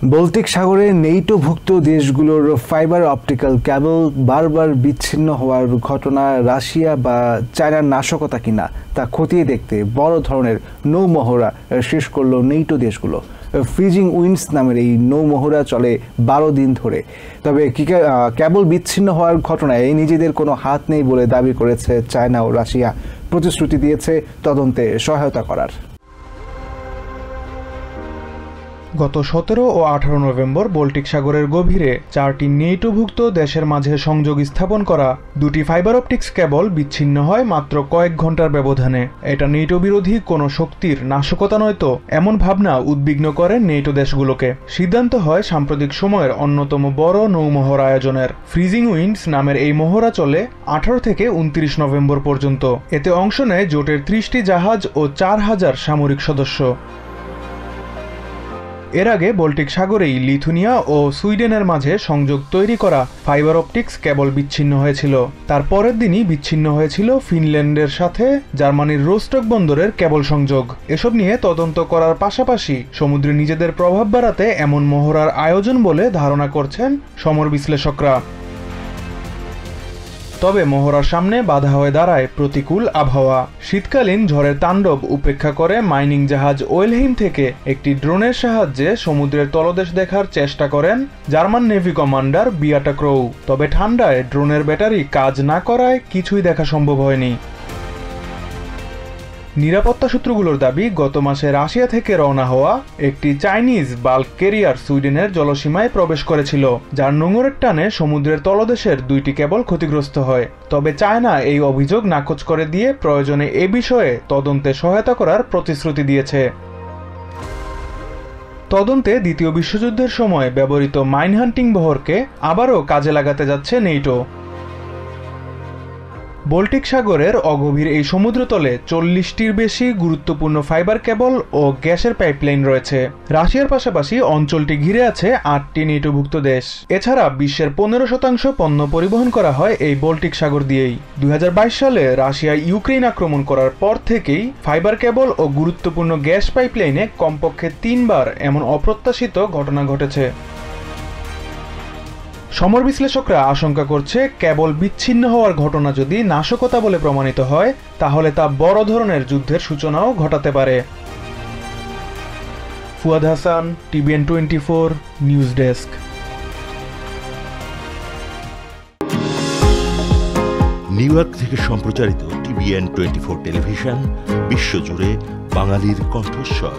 Baltic সাগরে নেটোভুক্ত দেশগুলোর fibre optical কেবল বারবার বিচ্ছিন্ন হওয়ার ঘটনা রাশিয়া বা চায়নার নাশকতা কিনা তা খতিয়ে দেখতে বড় ধরনের নৌমহড়া শেষ করল নেটো দেশগুলো। ফ্রিজিং উইন্ডস নামের এই নৌমহড়া চলে 12 দিন ধরে। তবে কেবল বিচ্ছিন্ন হওয়ার ঘটনায় নিজেদের কোনো হাত নেই বলে দাবি করেছে চায়না ও রাশিয়া, প্রতিশ্রুতি দিয়েছে তদন্তে সহায়তা করার। গত 17 ও 18 নভেম্বর বল্টিক সাগরের গভীরে 4টি নেটোভুক্ত দেশের মাঝে সংযোগ স্থাপন করা 2টি ফাইবার অপটিক্স কেবল বিচ্ছিন্ন হয় মাত্র কয়েক ঘন্টার ব্যবধানে। এটা নেটো বিরোধী কোনো শক্তির নাশকতা নয়তো এমন ভাবনা উদ্বিগ্ন করে নেটো দেশগুলোকে। সিদ্ধান্ত হয় সাম্প্রতিক সময়ের অন্যতম বড় নৌমহড়া আয়োজনের। ফ্রিজিং উইন্ডস নামের এই মহড়া চলে 18 থেকে 29 নভেম্বর পর্যন্ত। এতে অংশ নেয় জোটের 30টি জাহাজ ও 4000 সামরিক সদস্য। এর আগে বল্টিক সাগরেই লিথুনিয়া ও সুইডেনের মাঝে সংযোগ তৈরি করা ফাইবার অপটিক্স কেবল বিচ্ছিন্ন হয়েছিল। তার পরের দিনই বিচ্ছিন্ন হয়েছিল ফিনল্যান্ডের সাথে জার্মানির রোস্টক বন্দরের কেবল সংযোগ। এসব নিয়ে তদন্ত করার পাশাপাশি সমুদ্রে নিজেদের প্রভাব বাড়াতে এমন মহড়ার আয়োজন বলে ধারণা করছেন সমর বিশ্লেষকরা। তবে মহড়ার সামনে বাধা হয়ে দাঁড়ায় প্রতিকূল আবহাওয়া। শীতকালীন ঝড়ের তাণ্ডব উপেক্ষা করে মাইনিং জাহাজ ওয়েলহেইম থেকে একটি ড্রোনের সাহায্যে সমুদ্রের তলদেশ দেখার চেষ্টা করেন জার্মান নেভি কমান্ডার বিয়াটা ক্রৌ। তবে ঠান্ডায় ড্রোনের ব্যাটারি কাজ না করায় কিছুই দেখা সম্ভব হয়নি। নিরাপত্তা সূত্রগুলোর দাবি, গত মাসে রাশিয়া থেকে রওনা হওয়া একটি চাইনিজ বাল্ক ক্যারিয়ার সুইডেনের জলসীমায় প্রবেশ করেছিল, যার নোঙরের টানে সমুদ্রের তলদেশের 2টি কেবল ক্ষতিগ্রস্ত হয়। তবে চায়না এই অভিযোগ নাকচ করে দিয়ে প্রয়োজনে এ বিষয়ে তদন্তে সহায়তা করার প্রতিশ্রুতি দিয়েছে। তদন্তে দ্বিতীয় বিশ্বযুদ্ধের সময় ব্যবহৃত মাইন হান্টিং বহরকে আবারও কাজে লাগাতে যাচ্ছে নেটো। বল্টিক সাগরের অগভীর এই সমুদ্রতলে 40টির বেশি গুরুত্বপূর্ণ ফাইবার কেবল ও গ্যাসের পাইপলাইন রয়েছে। রাশিয়ার পাশাপাশি অঞ্চলটি ঘিরে আছে 8টি নেটোভুক্ত দেশ। এছাড়া বিশ্বের 15% পণ্য পরিবহন করা হয় এই বল্টিক সাগর দিয়েই। 2022 সালে রাশিয়া ইউক্রেন আক্রমণ করার পর থেকেই ফাইবার কেবল ও গুরুত্বপূর্ণ গ্যাস পাইপলাইনে কমপক্ষে 3 বার এমন অপ্রত্যাশিত ঘটনা ঘটেছে। সমর বিশ্লেষকরা আশঙ্কা করছে, কেবল বিচ্ছিন্ন হওয়ার ঘটনা যদি নাশকতা বলে প্রমাণিত হয় তাহলে তা বড় ধরনের যুদ্ধের সূচনাও ঘটাতে পারে। Fuad Hasan, TVN 24 news desk. New York থেকে সম্প্রচারিত TVN 24 টেলিভিশন বিশ্বজুড়ে বাঙালির কণ্ঠস্বর।